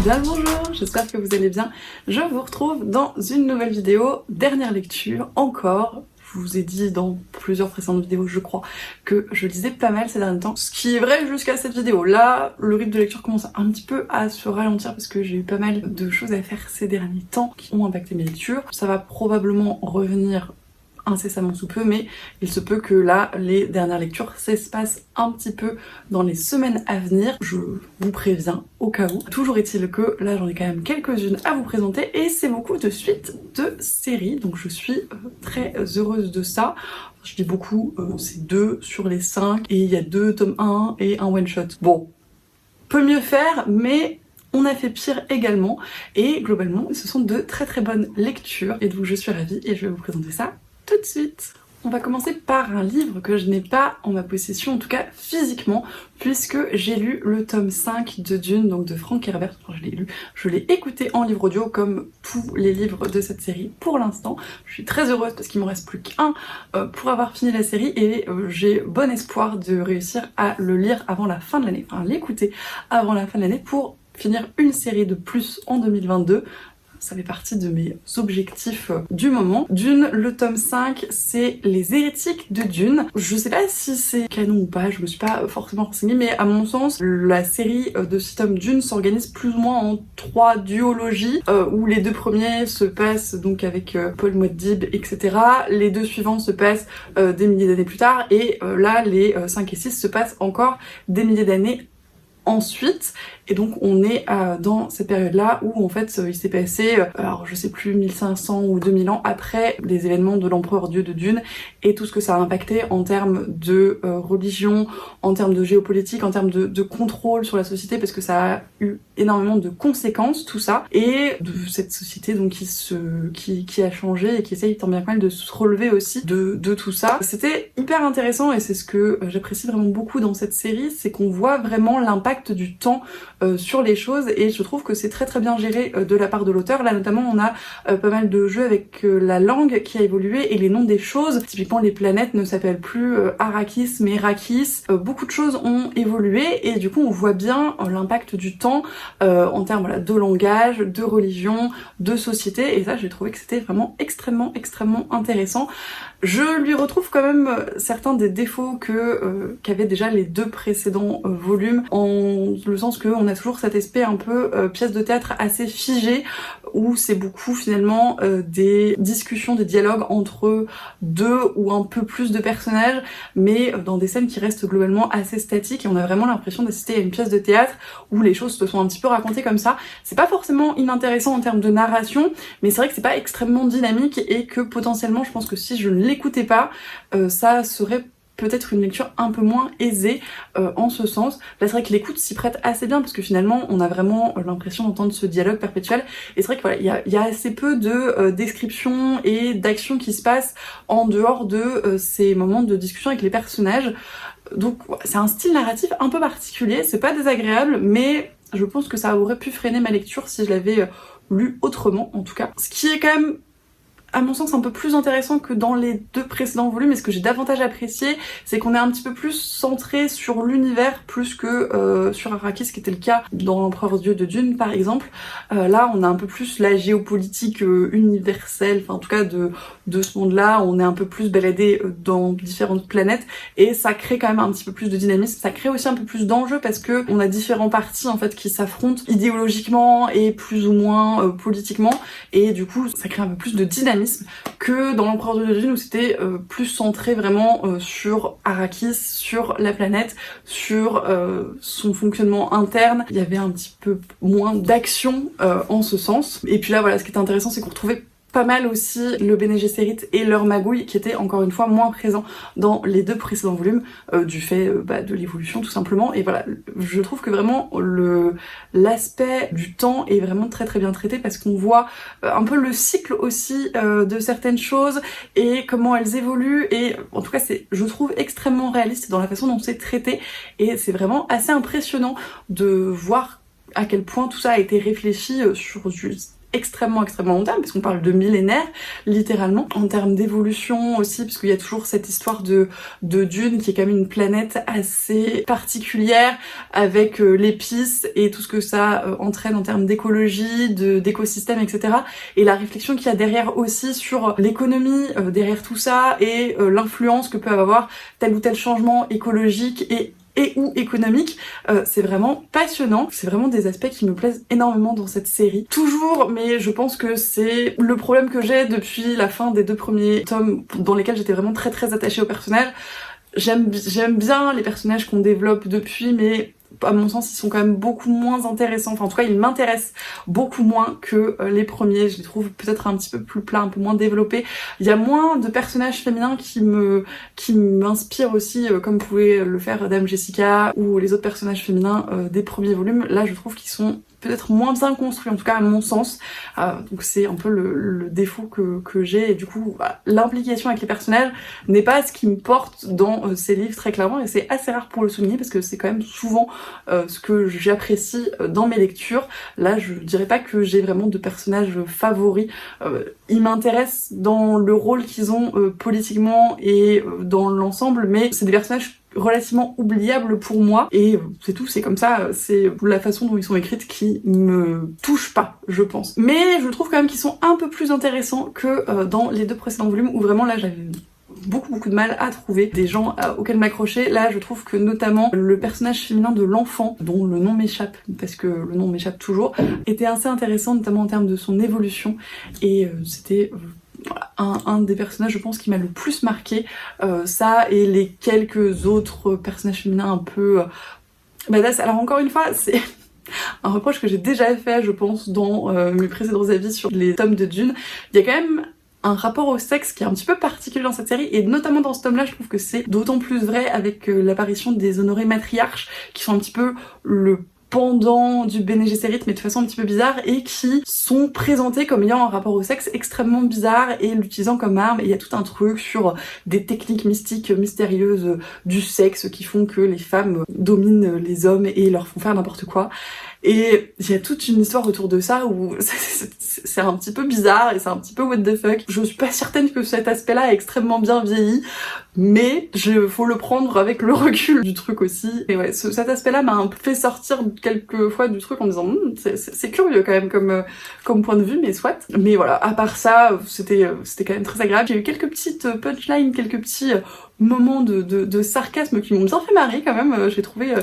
Bien le bonjour, j'espère que vous allez bien. Je vous retrouve dans une nouvelle vidéo, dernière lecture encore. Je vous ai dit dans plusieurs précédentes vidéos, je crois, que je lisais pas mal ces derniers temps. Ce qui est vrai jusqu'à cette vidéo. Là, le rythme de lecture commence un petit peu à se ralentir parce que j'ai eu pas mal de choses à faire ces derniers temps qui ont impacté mes lectures. Ça va probablement revenir incessamment sous peu, mais il se peut que là, les dernières lectures s'espacent un petit peu dans les semaines à venir. Je vous préviens au cas où. Toujours est-il que là, j'en ai quand même quelques-unes à vous présenter et c'est beaucoup de suites de séries, donc je suis très heureuse de ça. Je dis beaucoup, c'est 2 sur les 5 et il y a 2 tomes 1 et un one-shot. Bon, peut mieux faire, mais on a fait pire également et globalement, ce sont de très bonnes lectures et donc je suis ravie et je vais vous présenter ça tout de suite. On va commencer par un livre que je n'ai pas en ma possession, en tout cas physiquement, puisque j'ai lu le tome 5 de Dune, donc de Frank Herbert. Enfin, je l'ai lu, je l'ai écouté en livre audio comme tous les livres de cette série pour l'instant. Je suis très heureuse parce qu'il m'en reste plus qu'un pour avoir fini la série et j'ai bon espoir de réussir à le lire avant la fin de l'année, enfin l'écouter avant la fin de l'année pour finir une série de plus en 2022. Ça fait partie de mes objectifs du moment. Dune, le tome 5, c'est Les Hérétiques de Dune. Je sais pas si c'est canon ou pas, je me suis pas forcément renseignée, mais à mon sens, la série de 6 tomes Dune s'organise plus ou moins en 3 duologies, où les 2 premiers se passent donc avec Paul Muad'Dib, etc. Les 2 suivants se passent des milliers d'années plus tard, et là, les 5 et 6 se passent encore des milliers d'années ensuite, et donc on est dans cette période-là où en fait il s'est passé, alors je sais plus, 1500 ou 2000 ans après les événements de l'empereur dieu de Dune et tout ce que ça a impacté en termes de religion, en termes de géopolitique, en termes de contrôle sur la société, parce que ça a eu énormément de conséquences tout ça, et de cette société donc qui a changé et qui essaye tant bien que mal de se relever aussi de tout ça. C'était hyper intéressant et c'est ce que j'apprécie vraiment beaucoup dans cette série, c'est qu'on voit vraiment l'impact du temps sur les choses et je trouve que c'est très bien géré de la part de l'auteur. Là notamment on a pas mal de jeux avec la langue qui a évolué et les noms des choses. Typiquement les planètes ne s'appellent plus Arrakis mais Rakis. Beaucoup de choses ont évolué et du coup on voit bien l'impact du temps en termes voilà, de langage, de religion, de société, et ça j'ai trouvé que c'était vraiment extrêmement intéressant. Je lui retrouve quand même certains des défauts qu'avaient déjà les 2 précédents volumes, en le sens qu'on a toujours cet aspect un peu pièce de théâtre assez figé, où c'est beaucoup finalement des discussions, des dialogues entre 2 ou un peu plus de personnages, mais dans des scènes qui restent globalement assez statiques, et on a vraiment l'impression d'assister à une pièce de théâtre où les choses se sont un petit peu racontées comme ça. C'est pas forcément inintéressant en termes de narration, mais c'est vrai que c'est pas extrêmement dynamique et que potentiellement je pense que si je ne l'écoutais pas, ça serait peut-être une lecture un peu moins aisée en ce sens. Là c'est vrai que l'écoute s'y prête assez bien parce que finalement on a vraiment l'impression d'entendre ce dialogue perpétuel, et c'est vrai que voilà, il y a assez peu de descriptions et d'actions qui se passent en dehors de ces moments de discussion avec les personnages. Donc c'est un style narratif un peu particulier, c'est pas désagréable, mais je pense que ça aurait pu freiner ma lecture si je l'avais lu autrement en tout cas. Ce qui est quand même à mon sens un peu plus intéressant que dans les 2 précédents volumes, et ce que j'ai davantage apprécié, c'est qu'on est un petit peu plus centré sur l'univers plus que sur Arrakis, qui était le cas dans l'empereur dieu de Dune par exemple. Là on a un peu plus la géopolitique universelle, enfin en tout cas de ce monde-là, on est un peu plus baladé dans différentes planètes, et ça crée quand même un petit peu plus de dynamisme, ça crée aussi un peu plus d'enjeux parce que on a différents partis en fait qui s'affrontent idéologiquement et plus ou moins politiquement, et du coup ça crée un peu plus de dynamisme que dans l'empereur de Dune où c'était plus centré vraiment sur Arrakis, sur la planète, sur son fonctionnement interne. Il y avait un petit peu moins d'action en ce sens. Et puis là voilà, ce qui était intéressant c'est qu'on retrouvait pas mal aussi le Bene Gesserit et leur magouille qui étaient encore une fois moins présents dans les 2 précédents volumes du fait de l'évolution tout simplement. Et voilà, je trouve que vraiment l'aspect du temps est vraiment très bien traité parce qu'on voit un peu le cycle aussi de certaines choses et comment elles évoluent, et en tout cas c'est, je trouve, extrêmement réaliste dans la façon dont c'est traité, et c'est vraiment assez impressionnant de voir à quel point tout ça a été réfléchi sur extrêmement long terme, parce qu'on parle de millénaires, littéralement, en termes d'évolution aussi, parce qu'il y a toujours cette histoire de Dune, qui est quand même une planète assez particulière, avec l'épice et tout ce que ça entraîne en termes d'écologie, d'écosystème, etc. Et la réflexion qu'il y a derrière aussi sur l'économie, derrière tout ça, et l'influence que peut avoir tel ou tel changement écologique et ou économique, c'est vraiment passionnant. C'est vraiment des aspects qui me plaisent énormément dans cette série. Toujours, mais je pense que c'est le problème que j'ai depuis la fin des 2 premiers tomes, dans lesquels j'étais vraiment très attachée au personnage. J'aime bien les personnages qu'on développe depuis, mais à mon sens, ils sont quand même beaucoup moins intéressants. Enfin, en tout cas, ils m'intéressent beaucoup moins que les premiers. Je les trouve peut-être un petit peu plus plats, un peu moins développés. Il y a moins de personnages féminins qui m'inspirent aussi, comme pouvait le faire Dame Jessica ou les autres personnages féminins des premiers volumes. Là, je trouve qu'ils sont peut-être moins bien construits, en tout cas à mon sens. Donc c'est un peu le défaut que j'ai, et du coup l'implication avec les personnages n'est pas ce qui me porte dans ces livres, très clairement, et c'est assez rare pour le souligner parce que c'est quand même souvent ce que j'apprécie dans mes lectures. Là, je dirais pas que j'ai vraiment de personnages favoris. Ils m'intéressent dans le rôle qu'ils ont politiquement et dans l'ensemble, mais c'est des personnages relativement oubliable pour moi, et c'est tout, c'est comme ça, c'est la façon dont ils sont écrites qui me touche pas, je pense. Mais je trouve quand même qu'ils sont un peu plus intéressants que dans les 2 précédents volumes, où vraiment là j'avais beaucoup de mal à trouver des gens auxquels m'accrocher. Là, je trouve que notamment le personnage féminin de l'enfant, dont le nom m'échappe, parce que le nom m'échappe toujours, était assez intéressant, notamment en termes de son évolution, et c'était un des personnages, je pense, qui m'a le plus marqué. Ça et les quelques autres personnages féminins un peu badass. Alors encore une fois, c'est un reproche que j'ai déjà fait, je pense, dans mes précédents avis sur les tomes de Dune. Il y a quand même un rapport au sexe qui est un petit peu particulier dans cette série, et notamment dans ce tome-là, je trouve que c'est d'autant plus vrai avec l'apparition des honorés matriarches, qui sont un petit peu le pendant du Bene Gesserit, mais de façon un petit peu bizarre, et qui sont présentés comme ayant un rapport au sexe extrêmement bizarre et l'utilisant comme arme. Et il y a tout un truc sur des techniques mystiques mystérieuses du sexe qui font que les femmes dominent les hommes et leur font faire n'importe quoi. Et il y a toute une histoire autour de ça où c'est un petit peu bizarre et c'est un petit peu what the fuck. Je suis pas certaine que cet aspect-là est extrêmement bien vieilli, mais faut le prendre avec le recul du truc aussi. Et ouais, cet aspect-là m'a un peu fait sortir quelques fois du truc en me disant c'est curieux quand même comme point de vue, mais soit. Mais voilà, à part ça, c'était quand même très agréable. J'ai eu quelques petites punchlines, quelques petits moments de sarcasme qui m'ont bien fait marrer quand même. J'ai trouvé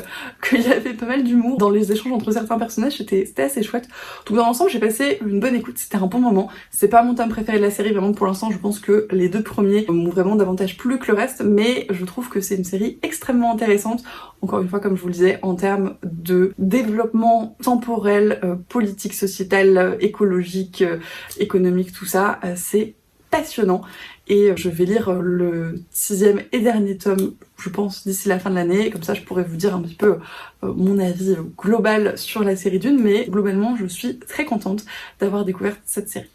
qu'il y avait pas mal d'humour dans les échanges entre certains personnages, c'était assez chouette. Donc dans l'ensemble, j'ai passé une bonne écoute, c'était un bon moment. C'est pas mon tome préféré de la série, vraiment pour l'instant, je pense que les 2 premiers m'ont vraiment davantage plu que le reste, mais je trouve que c'est une série extrêmement intéressante, encore une fois, comme je vous le disais, en termes de développement temporel, politique, sociétal, écologique, économique, tout ça, c'est passionnant. Et je vais lire le 6e et dernier tome, je pense, d'ici la fin de l'année. Comme ça, je pourrais vous dire un petit peu mon avis global sur la série Dune. Mais globalement, je suis très contente d'avoir découvert cette série.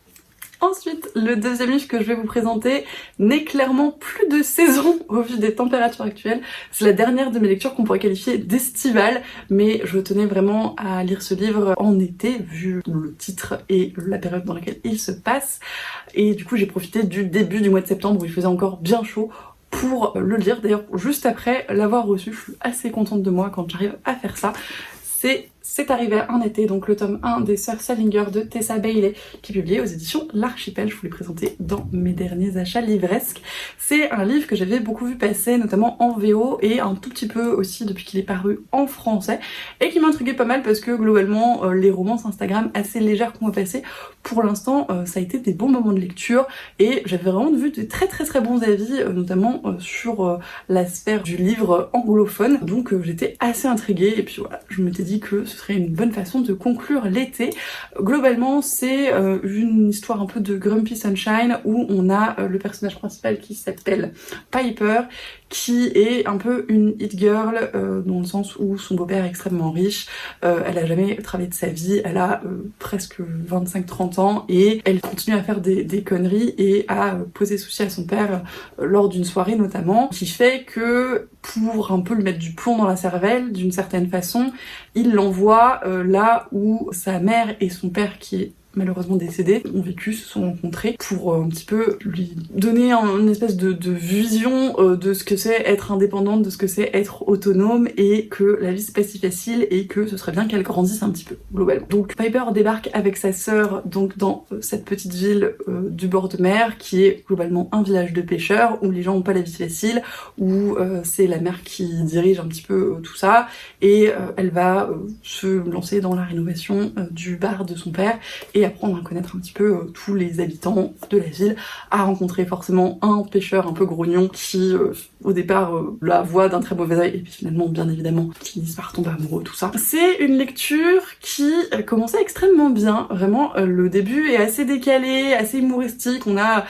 Ensuite, le 2e livre que je vais vous présenter n'est clairement plus de saison au vu des températures actuelles. C'est la dernière de mes lectures qu'on pourrait qualifier d'estivale, mais je tenais vraiment à lire ce livre en été, vu le titre et la période dans laquelle il se passe. Et du coup, j'ai profité du début du mois de septembre où il faisait encore bien chaud pour le lire. D'ailleurs, juste après l'avoir reçu, je suis assez contente de moi quand j'arrive à faire ça. C'est arrivé en été, donc le tome 1 des Sœurs Salinger de Tessa Bailey, qui est publié aux éditions L'Archipel. Je vous l'ai présenté dans mes derniers achats livresques. C'est un livre que j'avais beaucoup vu passer, notamment en VO, et un tout petit peu aussi depuis qu'il est paru en français, et qui m'intriguait pas mal parce que globalement, les romances Instagram assez légères qu'on va passer, pour l'instant, ça a été des bons moments de lecture, et j'avais vraiment vu de très bons avis, notamment sur la sphère du livre anglophone, donc j'étais assez intriguée, et puis voilà, je m'étais dit que ce serait une bonne façon de conclure l'été. Globalement, c'est une histoire un peu de Grumpy Sunshine où on a le personnage principal qui s'appelle Piper, qui est un peu une hit girl dans le sens où son beau-père est extrêmement riche, elle a jamais travaillé de sa vie, elle a presque 25-30 ans et elle continue à faire des conneries et à poser souci à son père lors d'une soirée notamment, qui fait que pour un peu lui mettre du plomb dans la cervelle d'une certaine façon, il l'envoie là où sa mère et son père, qui est malheureusement décédés, ont vécu, se sont rencontrés pour un petit peu lui donner une espèce de vision de ce que c'est être indépendante, de ce que c'est être autonome, et que la vie c'est pas si facile et que ce serait bien qu'elle grandisse un petit peu globalement. Donc Piper débarque avec sa sœur donc dans cette petite ville du bord de mer qui est globalement un village de pêcheurs où les gens ont pas la vie facile, où c'est la mère qui dirige un petit peu tout ça, et elle va se lancer dans la rénovation du bar de son père et apprendre à connaître un petit peu tous les habitants de la ville, à rencontrer forcément un pêcheur un peu grognon qui au départ la voit d'un très mauvais œil et puis finalement bien évidemment finissent par tomber amoureux, tout ça. C'est une lecture qui commençait extrêmement bien, vraiment le début est assez décalé, assez humoristique. On a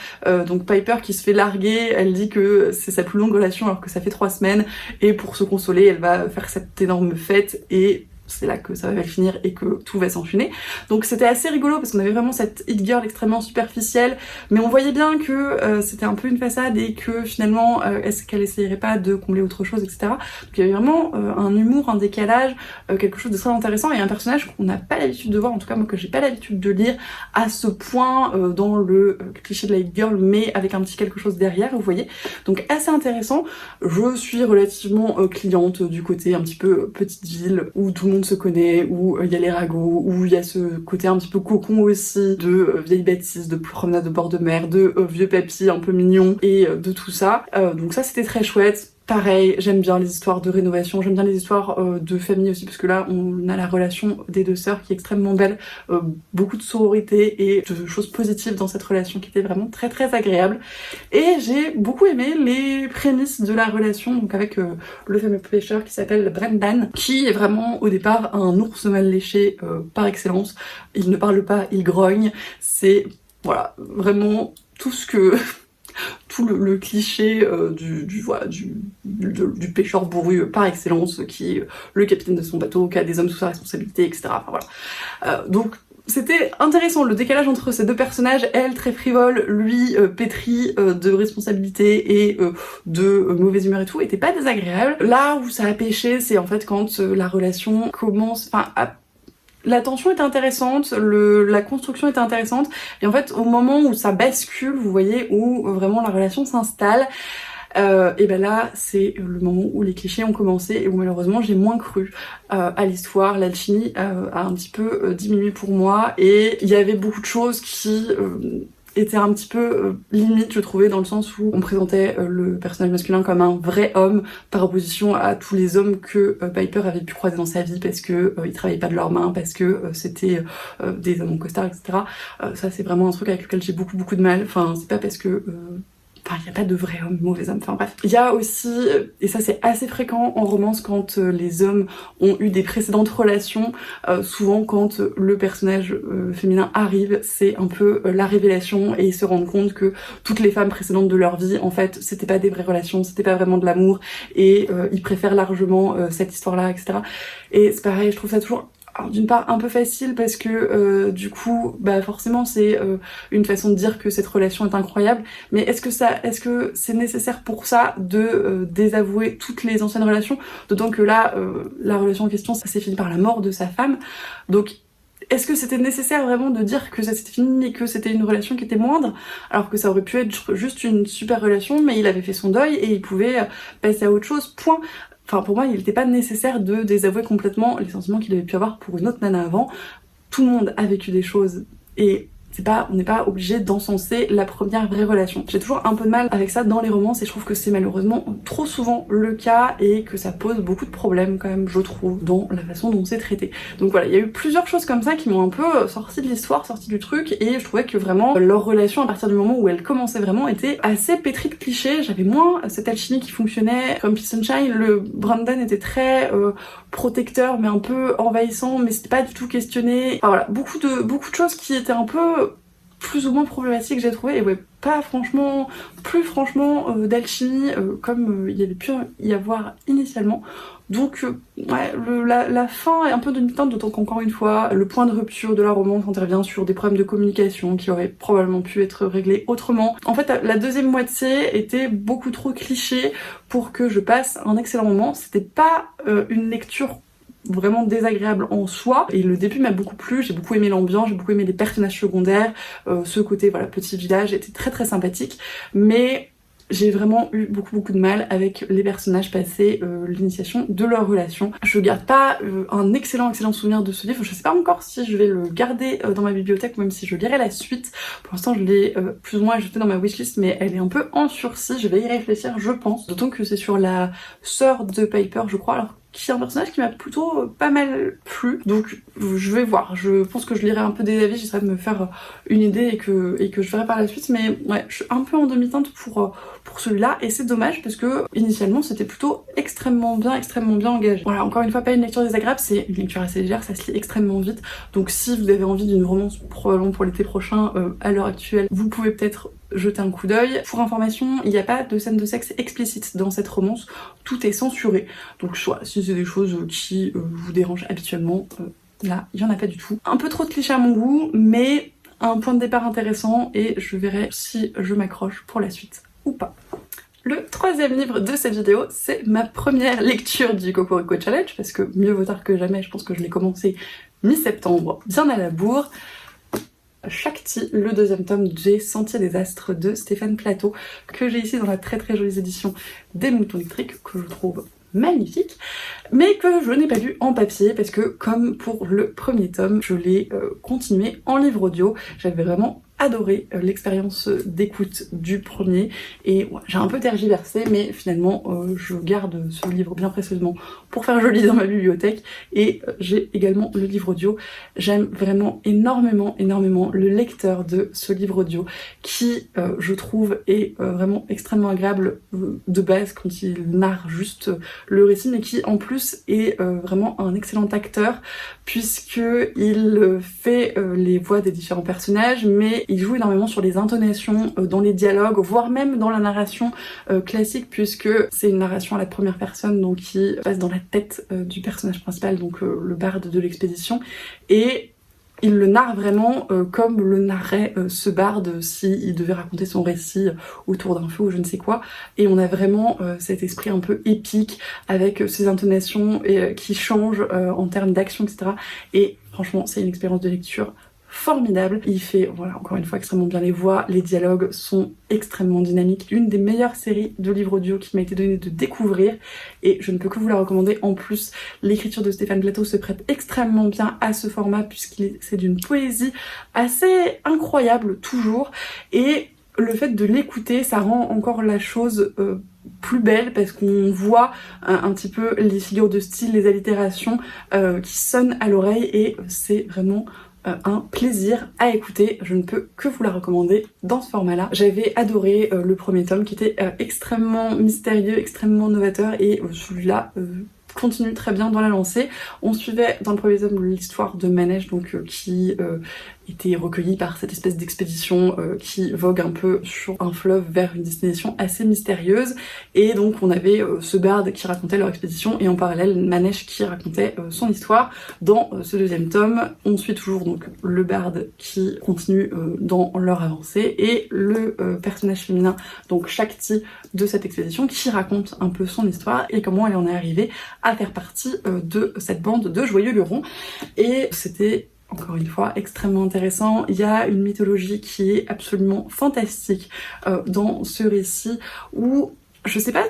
donc Piper qui se fait larguer, elle dit que c'est sa plus longue relation alors que ça fait 3 semaines, et pour se consoler elle va faire cette énorme fête et c'est là que ça va finir et que tout va s'enchaîner. Donc c'était assez rigolo parce qu'on avait vraiment cette hit girl extrêmement superficielle, mais on voyait bien que c'était un peu une façade et que finalement est-ce qu'elle essayerait pas de combler autre chose, etc. Donc il y avait vraiment un humour, un décalage, quelque chose de très intéressant, et un personnage qu'on n'a pas l'habitude de voir, en tout cas moi que j'ai pas l'habitude de lire à ce point dans le cliché de la hit girl, mais avec un petit quelque chose derrière, vous voyez. Donc assez intéressant. Je suis relativement cliente du côté un petit peu petite ville où tout le monde se connaît, où il y a les ragots, où il y a ce côté un petit peu cocon aussi, de vieilles bêtises, de promenade de bord de mer, de vieux papy un peu mignon, et de tout ça. Donc ça c'était très chouette. Pareil, j'aime bien les histoires de rénovation, j'aime bien les histoires de famille aussi, parce que là on a la relation des deux sœurs qui est extrêmement belle, beaucoup de sororité et de choses positives dans cette relation qui était vraiment très très agréable. Et j'ai beaucoup aimé les prémices de la relation, donc avec le fameux pêcheur qui s'appelle Brendan, qui est vraiment au départ un ours mal léché par excellence. Il ne parle pas, il grogne, c'est voilà, vraiment tout ce que... tout le cliché du pêcheur bourru par excellence, qui est le capitaine de son bateau, qui a des hommes sous sa responsabilité, etc. Enfin, voilà. Donc c'était intéressant, le décalage entre ces deux personnages, elle très frivole, lui pétri de responsabilité et de mauvaise humeur et tout, était pas désagréable. Là où ça a pêché, c'est en fait quand la relation commence, enfin la tension était intéressante, la construction était intéressante, et en fait au moment où ça bascule, vous voyez, où vraiment la relation s'installe, et ben là c'est le moment où les clichés ont commencé et où malheureusement j'ai moins cru à l'histoire. L'alchimie a un petit peu diminué pour moi, et il y avait beaucoup de choses qui était un petit peu limite, je trouvais, dans le sens où on présentait le personnage masculin comme un vrai homme par opposition à tous les hommes que Piper avait pu croiser dans sa vie parce que ils travaillaient pas de leurs mains, parce que c'était des hommes en costard, etc. Ça c'est vraiment un truc avec lequel j'ai beaucoup de mal. Enfin, c'est pas parce que enfin, il n'y a pas de vrai homme, mauvais homme, enfin bref. Il y a aussi, et ça c'est assez fréquent en romance quand les hommes ont eu des précédentes relations, souvent quand le personnage féminin arrive, c'est un peu la révélation et ils se rendent compte que toutes les femmes précédentes de leur vie, en fait, c'était pas des vraies relations, c'était pas vraiment de l'amour, et ils préfèrent largement cette histoire-là, etc. Et c'est pareil, je trouve ça toujours... Alors d'une part un peu facile parce que du coup bah forcément c'est une façon de dire que cette relation est incroyable, mais est-ce que c'est nécessaire pour ça de désavouer toutes les anciennes relations, d'autant que là la relation en question ça s'est fini par la mort de sa femme, donc est-ce que c'était nécessaire vraiment de dire que ça s'était fini et que c'était une relation qui était moindre, alors que ça aurait pu être juste une super relation, mais il avait fait son deuil et il pouvait passer à autre chose, point. Enfin, pour moi, il n'était pas nécessaire de désavouer complètement les sentiments qu'il avait pu avoir pour une autre nana avant. Tout le monde a vécu des choses et on n'est pas obligé d'encenser la première vraie relation. J'ai toujours un peu de mal avec ça dans les romances et je trouve que c'est malheureusement trop souvent le cas et que ça pose beaucoup de problèmes quand même, je trouve, dans la façon dont c'est traité. Donc voilà, il y a eu plusieurs choses comme ça qui m'ont un peu sorti de l'histoire, sorti du truc, et je trouvais que vraiment leur relation à partir du moment où elle commençait vraiment était assez pétrie de clichés. J'avais moins cette alchimie qui fonctionnait comme Peace Sunshine. Le Brandon était très protecteur mais un peu envahissant, mais c'était pas du tout questionné. Enfin voilà, beaucoup de choses qui étaient un peu plus ou moins problématiques, j'ai trouvé, et ouais, plus franchement d'alchimie comme il y avait pu y avoir initialement. Donc ouais, la fin est un peu demi-teinte, d'autant qu'encore une fois le point de rupture de la romance intervient sur des problèmes de communication qui auraient probablement pu être réglés autrement. En fait la deuxième moitié était beaucoup trop cliché pour que je passe un excellent moment. C'était pas une lecture vraiment désagréable en soi. Et le début m'a beaucoup plu, j'ai beaucoup aimé l'ambiance, j'ai beaucoup aimé les personnages secondaires, ce côté voilà petit village était très très sympathique, mais j'ai vraiment eu beaucoup de mal avec les personnages passés l'initiation de leur relation. Je garde pas un excellent souvenir de ce livre, je sais pas encore si je vais le garder dans ma bibliothèque, même si je lirai la suite. Pour l'instant je l'ai plus ou moins ajouté dans ma wishlist, mais elle est un peu en sursis, je vais y réfléchir je pense. D'autant que c'est sur la sœur de Piper je crois, alors qui est un personnage qui m'a plutôt pas mal plu, donc je vais voir, je pense que je lirai un peu des avis, j'essaierai de me faire une idée et que je verrai par la suite, mais ouais, je suis un peu en demi-teinte pour celui-là, et c'est dommage parce que initialement c'était plutôt extrêmement bien engagé. Voilà, encore une fois, pas une lecture désagréable, c'est une lecture assez légère, ça se lit extrêmement vite, donc si vous avez envie d'une romance probablement pour l'été prochain, à l'heure actuelle, vous pouvez peut-être jeter un coup d'œil. Pour information, il n'y a pas de scène de sexe explicite dans cette romance, tout est censuré, donc soit si c'est des choses qui vous dérangent habituellement, là il y en a pas du tout. Un peu trop de clichés à mon goût, mais un point de départ intéressant, et je verrai si je m'accroche pour la suite ou pas. Le troisième livre de cette vidéo, c'est ma première lecture du Cocorico Challenge, parce que mieux vaut tard que jamais, je pense que je l'ai commencé mi-septembre, bien à la bourre. Shakti, le deuxième tome des Sentiers des Astres de Stéphane Plateau, que j'ai ici dans la très jolie édition des Moutons électriques, que je trouve magnifique, mais que je n'ai pas lu en papier parce que, comme pour le premier tome, je l'ai continué en livre audio. J'avais vraiment adoré l'expérience d'écoute du premier, et ouais, j'ai un peu tergiversé, mais finalement je garde ce livre bien précieusement pour faire joli dans ma bibliothèque, et j'ai également le livre audio. J'aime vraiment énormément le lecteur de ce livre audio qui je trouve est vraiment extrêmement agréable de base quand il narre juste le récit, mais qui en plus est vraiment un excellent acteur puisque il fait les voix des différents personnages, mais il joue énormément sur les intonations dans les dialogues, voire même dans la narration classique, puisque c'est une narration à la première personne, donc qui passe dans la tête du personnage principal, donc le barde de l'expédition, et il le narre vraiment comme le narrait ce barde s'il devait raconter son récit autour d'un feu ou je ne sais quoi, et on a vraiment cet esprit un peu épique avec ses intonations qui changent en termes d'action, etc. Et franchement c'est une expérience de lecture formidable. Il fait, voilà, encore une fois extrêmement bien les voix, les dialogues sont extrêmement dynamiques. Une des meilleures séries de livres audio qui m'a été donnée de découvrir, et je ne peux que vous la recommander. En plus, l'écriture de Stéphane Plateau se prête extrêmement bien à ce format puisqu'il c'est d'une poésie assez incroyable toujours, et le fait de l'écouter, ça rend encore la chose plus belle parce qu'on voit un petit peu les figures de style, les allitérations qui sonnent à l'oreille, et c'est vraiment un plaisir à écouter. Je ne peux que vous la recommander dans ce format-là. J'avais adoré le premier tome qui était extrêmement mystérieux, extrêmement novateur, et celui-là continue très bien dans la lancée. On suivait dans le premier tome l'histoire de Manège, donc qui était recueilli par cette espèce d'expédition qui vogue un peu sur un fleuve vers une destination assez mystérieuse, et donc on avait ce barde qui racontait leur expédition et en parallèle Manège qui racontait son histoire. Dans ce deuxième tome, on suit toujours donc le barde qui continue dans leur avancée, et le personnage féminin, donc Shakti, de cette expédition, qui raconte un peu son histoire et comment elle en est arrivée à faire partie de cette bande de joyeux lurons. Et c'était encore une fois extrêmement intéressant. Il y a une mythologie qui est absolument fantastique dans ce récit, où je sais pas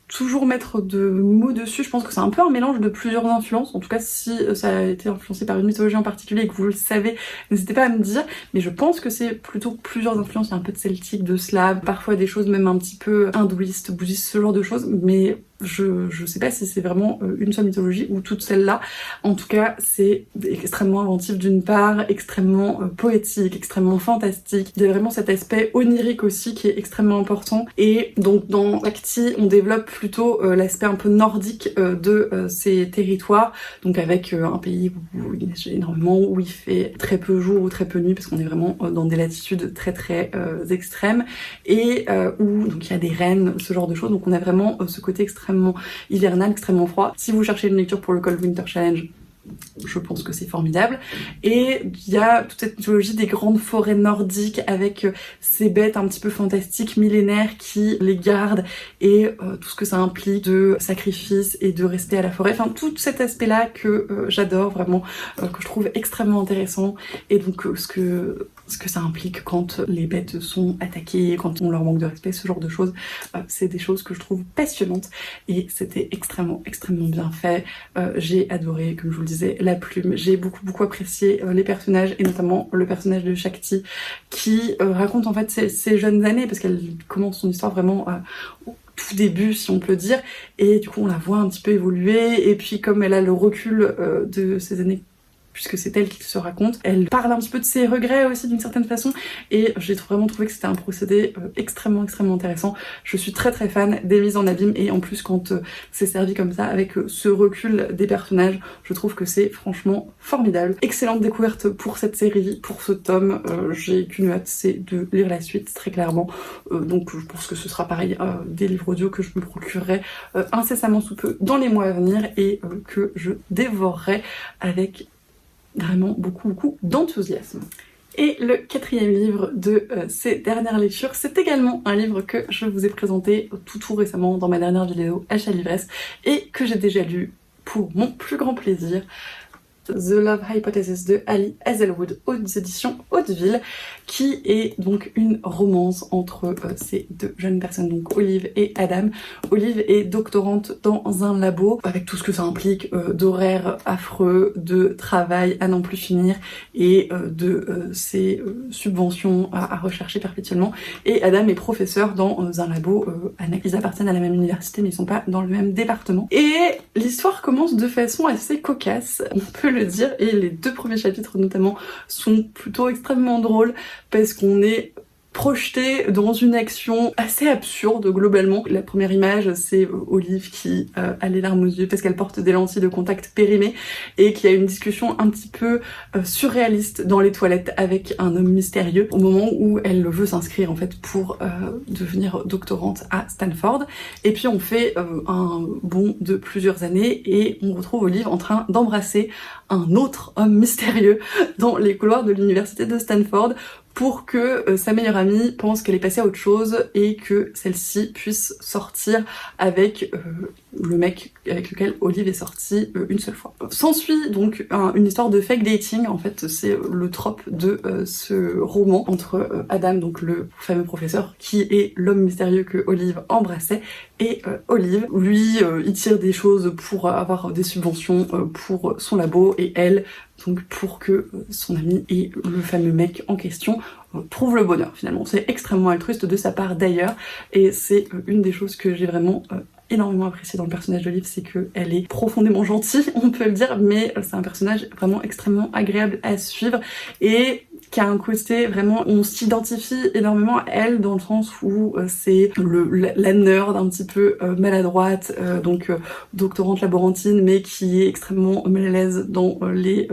toujours mettre de mots dessus, je pense que c'est un peu un mélange de plusieurs influences. En tout cas, si ça a été influencé par une mythologie en particulier et que vous le savez, n'hésitez pas à me dire, mais je pense que c'est plutôt plusieurs influences. Il y a un peu de celtique, de slave, parfois des choses même un petit peu hindouistes, bouddhistes, ce genre de choses, mais je sais pas si c'est vraiment une seule mythologie ou toutes celles-là. En tout cas, c'est extrêmement inventif d'une part, extrêmement poétique, extrêmement fantastique. Il y a vraiment cet aspect onirique aussi qui est extrêmement important. Et donc dans Shakti, on développe plutôt l'aspect un peu nordique de ces territoires, donc avec un pays où il neige énormément, où il fait très peu jour ou très peu nuit, parce qu'on est vraiment dans des latitudes très extrêmes, et où donc il y a des rennes, ce genre de choses. Donc on a vraiment ce côté extrêmement hivernal, extrêmement froid. Si vous cherchez une lecture pour le Cold Winter Challenge, je pense que c'est formidable. Et il y a toute cette mythologie des grandes forêts nordiques avec ces bêtes un petit peu fantastiques, millénaires, qui les gardent et tout ce que ça implique de sacrifice et de respect à la forêt. Enfin, tout cet aspect-là que j'adore vraiment, que je trouve extrêmement intéressant. Et donc ce que ça implique quand les bêtes sont attaquées, quand on leur manque de respect, ce genre de choses, c'est des choses que je trouve passionnantes. Et c'était extrêmement bien fait. J'ai adoré, comme je vous le disais, la plume. J'ai beaucoup apprécié les personnages, et notamment le personnage de Shakti, qui raconte en fait ses jeunes années, parce qu'elle commence son histoire vraiment au tout début, si on peut dire, et du coup on la voit un petit peu évoluer, et puis comme elle a le recul de ses années, puisque c'est elle qui se raconte, elle parle un petit peu de ses regrets aussi d'une certaine façon, et j'ai vraiment trouvé que c'était un procédé extrêmement intéressant. Je suis très fan des mises en abîme, et en plus quand c'est servi comme ça, avec ce recul des personnages, je trouve que c'est franchement formidable. Excellente découverte pour cette série, pour ce tome, j'ai qu'une hâte, c'est de lire la suite, très clairement. Donc je pense que ce sera pareil, des livres audio que je me procurerai incessamment sous peu dans les mois à venir, et que je dévorerai avec vraiment beaucoup d'enthousiasme. Et le quatrième livre de ces dernières lectures, c'est également un livre que je vous ai présenté tout récemment dans ma dernière vidéo Achat Livresse, et que j'ai déjà lu pour mon plus grand plaisir. The Love Hypothesis de Ali Hazelwood aux éditions Hauteville, qui est donc une romance entre ces deux jeunes personnes, donc Olive et Adam. Olive est doctorante dans un labo, avec tout ce que ça implique d'horaires affreux, de travail à n'en plus finir, et de ces subventions à rechercher perpétuellement. Et Adam est professeur dans un labo annexe. Ils appartiennent à la même université, mais ils sont pas dans le même département. Et l'histoire commence de façon assez cocasse, on peut le dire, et les deux premiers chapitres notamment sont plutôt extrêmement drôles, parce qu'on est projeté dans une action assez absurde globalement. La première image, c'est Olive qui a les larmes aux yeux parce qu'elle porte des lentilles de contact périmées, et qui a une discussion un petit peu surréaliste dans les toilettes avec un homme mystérieux au moment où elle veut s'inscrire en fait pour devenir doctorante à Stanford. Et puis on fait un bond de plusieurs années, et on retrouve Olive en train d'embrasser un autre homme mystérieux dans les couloirs de l'université de Stanford, pour que sa meilleure amie pense qu'elle est passée à autre chose, et que celle-ci puisse sortir avec le mec avec lequel Olive est sortie une seule fois. S'ensuit donc une histoire de fake dating, en fait c'est le trope de ce roman entre Adam, donc le fameux professeur qui est l'homme mystérieux que Olive embrassait, et Olive, lui il tire des choses pour avoir des subventions pour son labo, et elle donc pour que son ami et le fameux mec en question trouvent le bonheur finalement. C'est extrêmement altruiste de sa part d'ailleurs, et c'est une des choses que j'ai vraiment énormément apprécié dans le personnage d'Olive, c'est qu'elle est profondément gentille, on peut le dire, mais c'est un personnage vraiment extrêmement agréable à suivre, et qui a un côté vraiment, on s'identifie énormément à elle, dans le sens où c'est la nerd un petit peu maladroite, donc doctorante laborantine, mais qui est extrêmement mal à l'aise dans les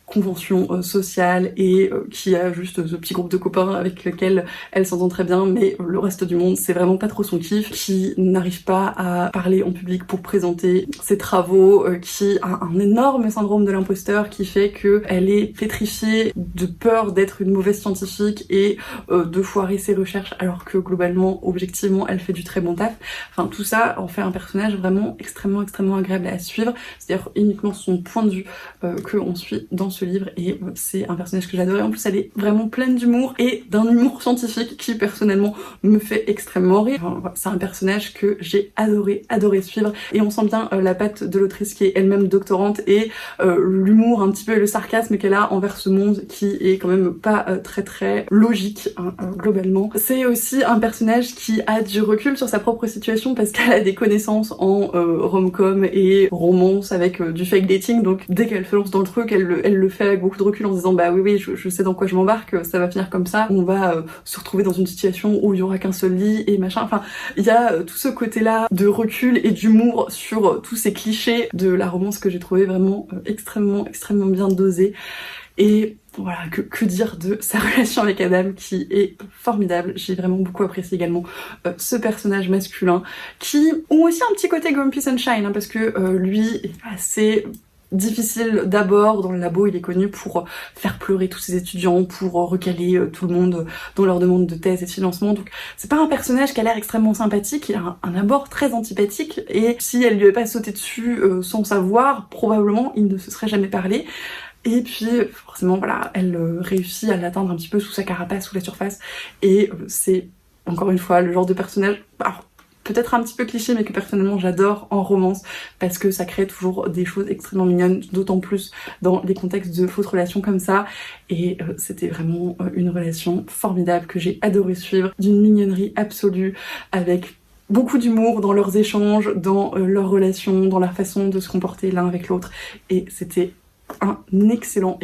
convention sociale, et qui a juste ce petit groupe de copains avec lequel elle s'entend très bien, mais le reste du monde c'est vraiment pas trop son kiff, qui n'arrive pas à parler en public pour présenter ses travaux, qui a un énorme syndrome de l'imposteur qui fait qu'elle est pétrifiée de peur d'être une mauvaise scientifique et de foirer ses recherches, alors que globalement, objectivement, elle fait du très bon taf. Enfin, tout ça en fait un personnage vraiment extrêmement agréable à suivre, c'est-à-dire uniquement son point de vue que on suit dans ce livre, et c'est un personnage que j'adorais. En plus elle est vraiment pleine d'humour, et d'un humour scientifique qui personnellement me fait extrêmement rire. Enfin, voilà, c'est un personnage que j'ai adoré suivre, et on sent bien la patte de l'autrice qui est elle-même doctorante, et l'humour un petit peu et le sarcasme qu'elle a envers ce monde qui est quand même pas très logique hein, globalement. C'est aussi un personnage qui a du recul sur sa propre situation, parce qu'elle a des connaissances en rom-com et romance avec du fake dating, donc dès qu'elle se lance dans le truc, elle le fait avec beaucoup de recul en se disant bah oui je sais dans quoi je m'embarque, ça va finir comme ça, on va se retrouver dans une situation où il y aura qu'un seul lit et machin. Enfin il y a tout ce côté là de recul et d'humour sur tous ces clichés de la romance que j'ai trouvé vraiment extrêmement bien dosé. Et voilà, que dire de sa relation avec Adam qui est formidable. J'ai vraiment beaucoup apprécié également ce personnage masculin, qui ont aussi un petit côté Grumpy Sunshine hein, parce que lui est assez difficile d'abord. Dans le labo, il est connu pour faire pleurer tous ses étudiants, pour recaler tout le monde dans leur demande de thèse et de financement. Donc c'est pas un personnage qui a l'air extrêmement sympathique, il a un abord très antipathique, et si elle lui avait pas sauté dessus sans savoir, probablement il ne se serait jamais parlé. Et puis forcément voilà, elle réussit à l'atteindre un petit peu sous sa carapace, sous la surface, et c'est encore une fois le genre de personnage, alors, peut-être un petit peu cliché, mais que personnellement j'adore en romance, parce que ça crée toujours des choses extrêmement mignonnes, d'autant plus dans les contextes de fausses relations comme ça. Et c'était vraiment une relation formidable que j'ai adoré suivre, d'une mignonnerie absolue, avec beaucoup d'humour dans leurs échanges, dans leurs relations, dans leur façon de se comporter l'un avec l'autre. Et c'était un excellent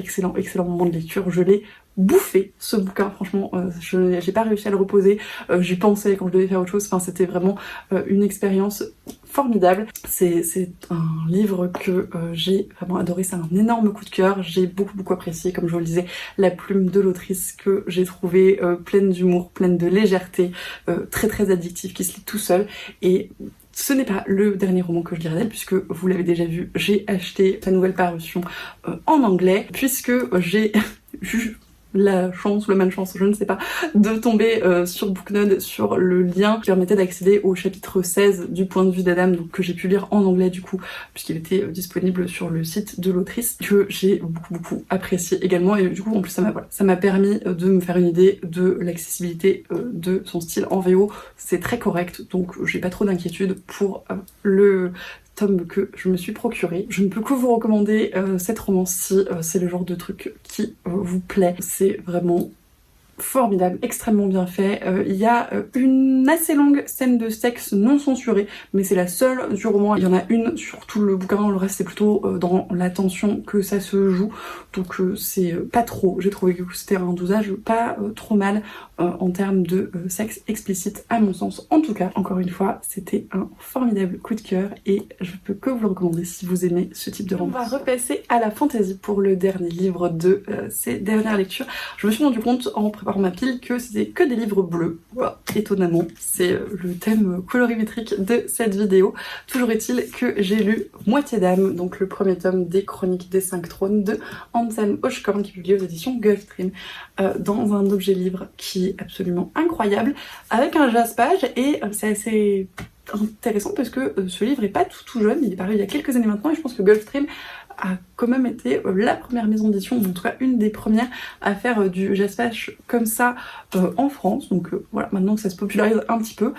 moment de lecture. Je l'ai bouffé, ce bouquin, franchement, j'ai pas réussi à le reposer, j'y pensais quand je devais faire autre chose, enfin c'était vraiment une expérience formidable. C'est un livre que j'ai vraiment adoré, c'est un énorme coup de cœur, j'ai beaucoup apprécié, comme je vous le disais, la plume de l'autrice que j'ai trouvée pleine d'humour, pleine de légèreté, très addictive, qui se lit tout seul. Et ce n'est pas le dernier roman que je lirai d'elle, puisque vous l'avez déjà vu, j'ai acheté sa nouvelle parution en anglais, puisque j'ai eu la chance ou la malchance, je ne sais pas, de tomber sur Booknode, sur le lien qui permettait d'accéder au chapitre 16 du point de vue d'Adam, donc que j'ai pu lire en anglais du coup, puisqu'il était disponible sur le site de l'autrice, que j'ai beaucoup apprécié également, et du coup en plus ça m'a permis de me faire une idée de l'accessibilité de son style en VO. C'est très correct, donc j'ai pas trop d'inquiétude pour le tome que je me suis procuré. Je ne peux que vous recommander cette romance-ci, c'est le genre de truc qui vous plaît. C'est vraiment formidable, extrêmement bien fait. Il y a une assez longue scène de sexe non censurée, mais c'est la seule du roman. Il y en a une sur tout le bouquin, le reste c'est plutôt dans la tension que ça se joue, donc c'est pas trop. J'ai trouvé que c'était un dosage pas trop mal en termes de sexe explicite à mon sens. En tout cas, encore une fois, c'était un formidable coup de cœur et je peux que vous le recommander si vous aimez ce type de roman. On va repasser à la fantasy pour le dernier livre de ces dernières lectures. Je me suis rendu compte en préparant ma pile que c'était que des livres bleus. Voilà, étonnamment, c'est le thème colorimétrique de cette vidéo. Toujours est-il que j'ai lu Moitié d'âme, donc le premier tome des Chroniques des 5 trônes de Anselm Hochkorn, qui est publié aux éditions Gulfstream, dans un objet livre qui est absolument incroyable, avec un jaspage, et c'est assez intéressant parce que ce livre est pas tout jeune, il est paru il y a quelques années maintenant, et je pense que Gulfstream a quand même été la première maison d'édition, ou en tout cas une des premières à faire du jaspage comme ça en France. Donc voilà, maintenant que ça se popularise un petit peu,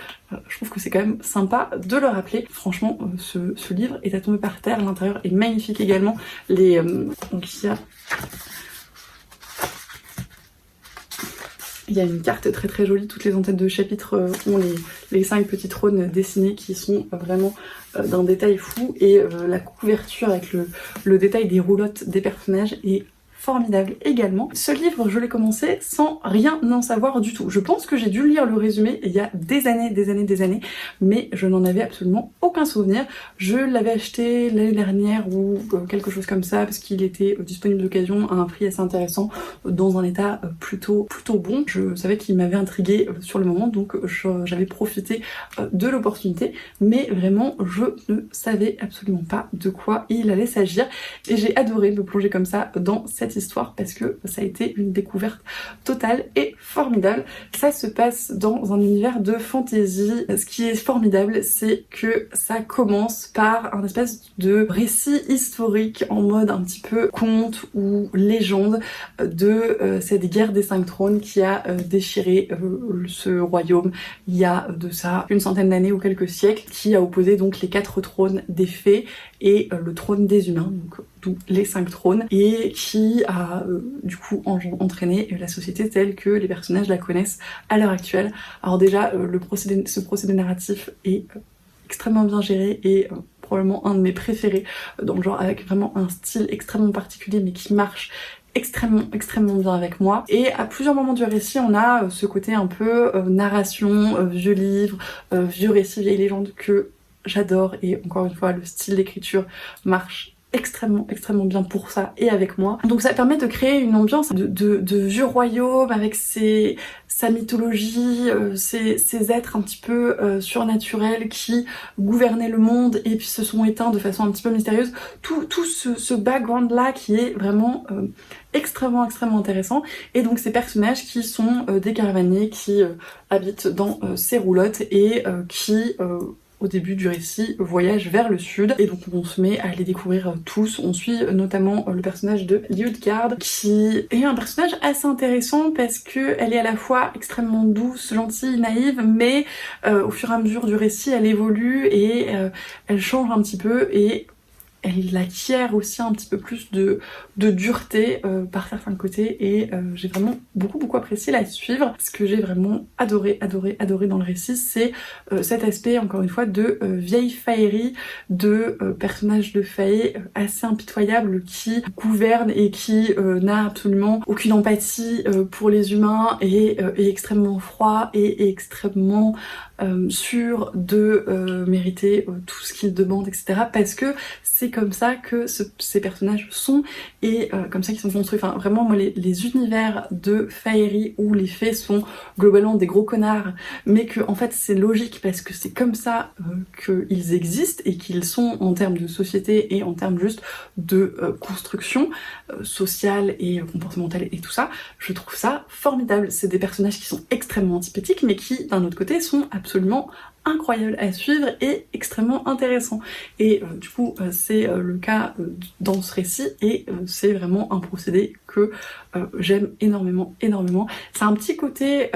je trouve que c'est quand même sympa de le rappeler. Franchement, ce livre est à tomber par terre, l'intérieur est magnifique également. Donc il y a une carte très jolie, toutes les en-têtes de chapitres ont les 5 petits trônes dessinés qui sont vraiment d'un détail fou, et la couverture avec le détail des roulottes des personnages est formidable également. Ce livre, je l'ai commencé sans rien en savoir du tout. Je pense que j'ai dû lire le résumé il y a des années, mais je n'en avais absolument aucun souvenir. Je l'avais acheté l'année dernière ou quelque chose comme ça, parce qu'il était disponible d'occasion à un prix assez intéressant, dans un état plutôt bon. Je savais qu'il m'avait intriguée sur le moment, donc j'avais profité de l'opportunité, mais vraiment je ne savais absolument pas de quoi il allait s'agir, et j'ai adoré me plonger comme ça dans cette histoire parce que ça a été une découverte totale et formidable. Ça se passe dans un univers de fantasy. Ce qui est formidable, c'est que ça commence par un espèce de récit historique en mode un petit peu conte ou légende de cette guerre des 5 trônes qui a déchiré ce royaume il y a de ça une centaine d'années ou quelques siècles, qui a opposé donc les 4 trônes des fées et le trône des humains, donc d'où les 5 trônes, et qui a du coup entraîné la société telle que les personnages la connaissent à l'heure actuelle. Alors déjà, ce procédé narratif est extrêmement bien géré et probablement un de mes préférés dans le genre, avec vraiment un style extrêmement particulier mais qui marche extrêmement bien avec moi. Et à plusieurs moments du récit, on a ce côté un peu narration, vieux livre, vieux récit, vieille légende que j'adore, et encore une fois le style d'écriture marche extrêmement bien pour ça et avec moi. Donc ça permet de créer une ambiance de vieux royaume avec sa mythologie, ces êtres un petit peu surnaturels qui gouvernaient le monde et puis se sont éteints de façon un petit peu mystérieuse. Tout ce background là qui est vraiment extrêmement intéressant, et donc ces personnages qui sont des caravaniers qui habitent dans ces roulottes et qui au début du récit, voyage vers le sud, et donc on se met à les découvrir tous. On suit notamment le personnage de Liutgarde, qui est un personnage assez intéressant parce que elle est à la fois extrêmement douce, gentille, naïve, mais au fur et à mesure du récit, elle évolue et elle change un petit peu, et elle acquiert aussi un petit peu plus de dureté par certains côtés, et j'ai vraiment beaucoup apprécié la suivre. Ce que j'ai vraiment adoré dans le récit, c'est cet aspect, encore une fois, de vieille faillerie, de personnage de faille assez impitoyable qui gouverne et qui n'a absolument aucune empathie pour les humains, et est extrêmement froid et extrêmement sûr de mériter tout ce qu'il demande, etc. Parce que c'est comme ça que ces personnages sont, et comme ça qu'ils sont construits. Enfin, vraiment, moi, les univers de faillerie où les fées sont globalement des gros connards, mais que en fait c'est logique parce que c'est comme ça qu'ils existent et qu'ils sont en termes de société et en termes juste de construction sociale et comportementale et tout ça. Je trouve ça formidable. C'est des personnages qui sont extrêmement antipathiques, mais qui, d'un autre côté, sont absolument incroyable à suivre et extrêmement intéressant. Et du coup c'est le cas dans ce récit, et c'est vraiment un procédé que j'aime énormément. C'est un petit côté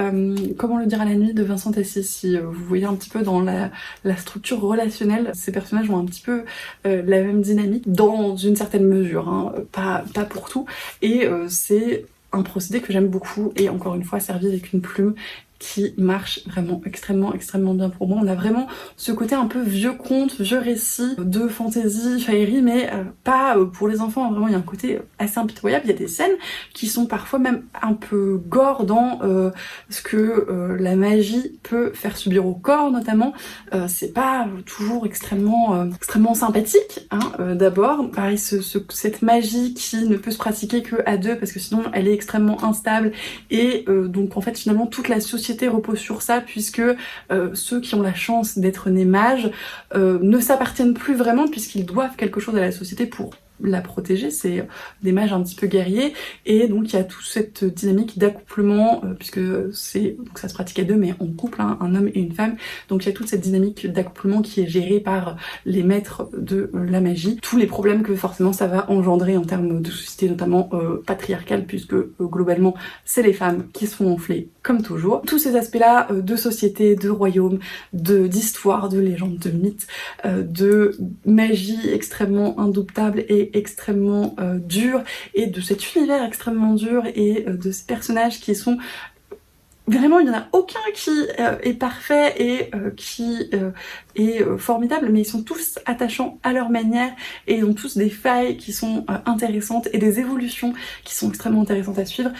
comment le dire à la nuit de Vincent Tassis, si vous voyez un petit peu dans la structure relationnelle. Ces personnages ont un petit peu la même dynamique dans une certaine mesure, hein, pas pour tout, et c'est un procédé que j'aime beaucoup, et encore une fois servi avec une plume qui marche vraiment extrêmement bien pour moi. On a vraiment ce côté un peu vieux conte, vieux récit de fantasy, faillerie, mais pas pour les enfants. Vraiment, il y a un côté assez impitoyable. Il y a des scènes qui sont parfois même un peu gore dans ce que la magie peut faire subir au corps, notamment. C'est pas toujours extrêmement sympathique, hein, d'abord. Pareil, cette magie qui ne peut se pratiquer que à deux, parce que sinon elle est extrêmement instable, et donc en fait finalement toute la société repose sur ça, puisque ceux qui ont la chance d'être nés mages ne s'appartiennent plus vraiment, puisqu'ils doivent quelque chose à la société pour la protéger. C'est des mages un petit peu guerriers, et donc il y a toute cette dynamique d'accouplement, puisque donc ça se pratique à deux, mais en couple, hein, un homme et une femme. Donc il y a toute cette dynamique d'accouplement qui est gérée par les maîtres de la magie. Tous les problèmes que forcément ça va engendrer en termes de société, notamment patriarcale, puisque globalement c'est les femmes qui se font enfler comme toujours. Tous ces aspects-là de société, de royaume, d'histoire, de légende, de mythe, de magie extrêmement indomptable et extrêmement dur, et de cet univers extrêmement dur, et de ces personnages qui sont vraiment, il n'y en a aucun qui est parfait et qui est formidable, mais ils sont tous attachants à leur manière, et ils ont tous des failles qui sont intéressantes et des évolutions qui sont extrêmement intéressantes à suivre.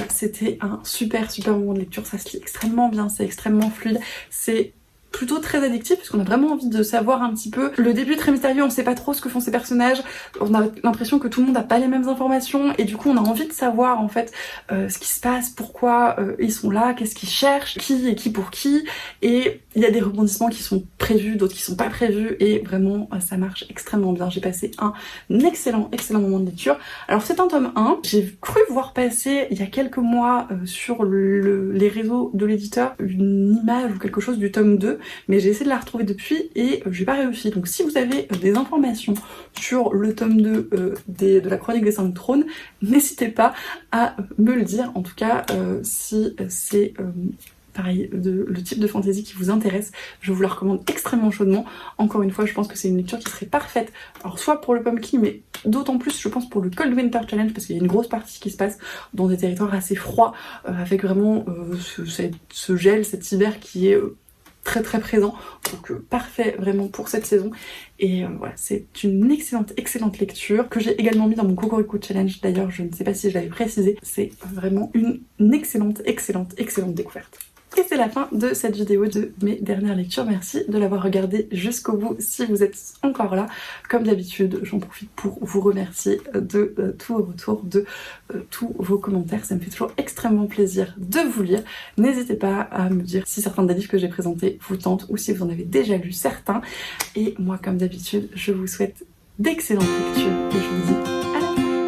C'était un super moment de lecture, ça se lit extrêmement bien, c'est extrêmement fluide, c'est plutôt très addictif, puisqu'on a vraiment envie de savoir un petit peu. Le début est très mystérieux, on sait pas trop ce que font ces personnages, on a l'impression que tout le monde n'a pas les mêmes informations, et du coup on a envie de savoir en fait ce qui se passe, pourquoi ils sont là, qu'est-ce qu'ils cherchent, qui est qui pour qui, et il y a des rebondissements qui sont prévus, d'autres qui sont pas prévus, et vraiment ça marche extrêmement bien. J'ai passé un excellent moment de lecture. Alors c'est un tome 1, j'ai cru voir passer il y a quelques mois sur les réseaux de l'éditeur une image ou quelque chose du tome 2, mais j'ai essayé de la retrouver depuis et j'ai pas réussi. Donc si vous avez des informations sur le tome 2 de la Chronique des 5 trônes, n'hésitez pas à me le dire. En tout cas, si c'est pareil, le type de fantasy qui vous intéresse, je vous la recommande extrêmement chaudement. Encore une fois, je pense que c'est une lecture qui serait parfaite, alors soit pour le Pumpkin, mais d'autant plus je pense pour le Cold Winter Challenge, parce qu'il y a une grosse partie qui se passe dans des territoires assez froids, avec vraiment ce gel, cet hiver qui est très présent, donc parfait vraiment pour cette saison. Et voilà, c'est une excellente lecture que j'ai également mis dans mon Cocorico Challenge. D'ailleurs, je ne sais pas si je l'avais précisé, c'est vraiment une excellente découverte. Et c'est la fin de cette vidéo de mes dernières lectures. Merci de l'avoir regardée jusqu'au bout si vous êtes encore là. Comme d'habitude, j'en profite pour vous remercier de tous vos retours, de tous vos commentaires. Ça me fait toujours extrêmement plaisir de vous lire. N'hésitez pas à me dire si certains des livres que j'ai présentés vous tentent ou si vous en avez déjà lu certains. Et moi, comme d'habitude, je vous souhaite d'excellentes lectures et je vous dis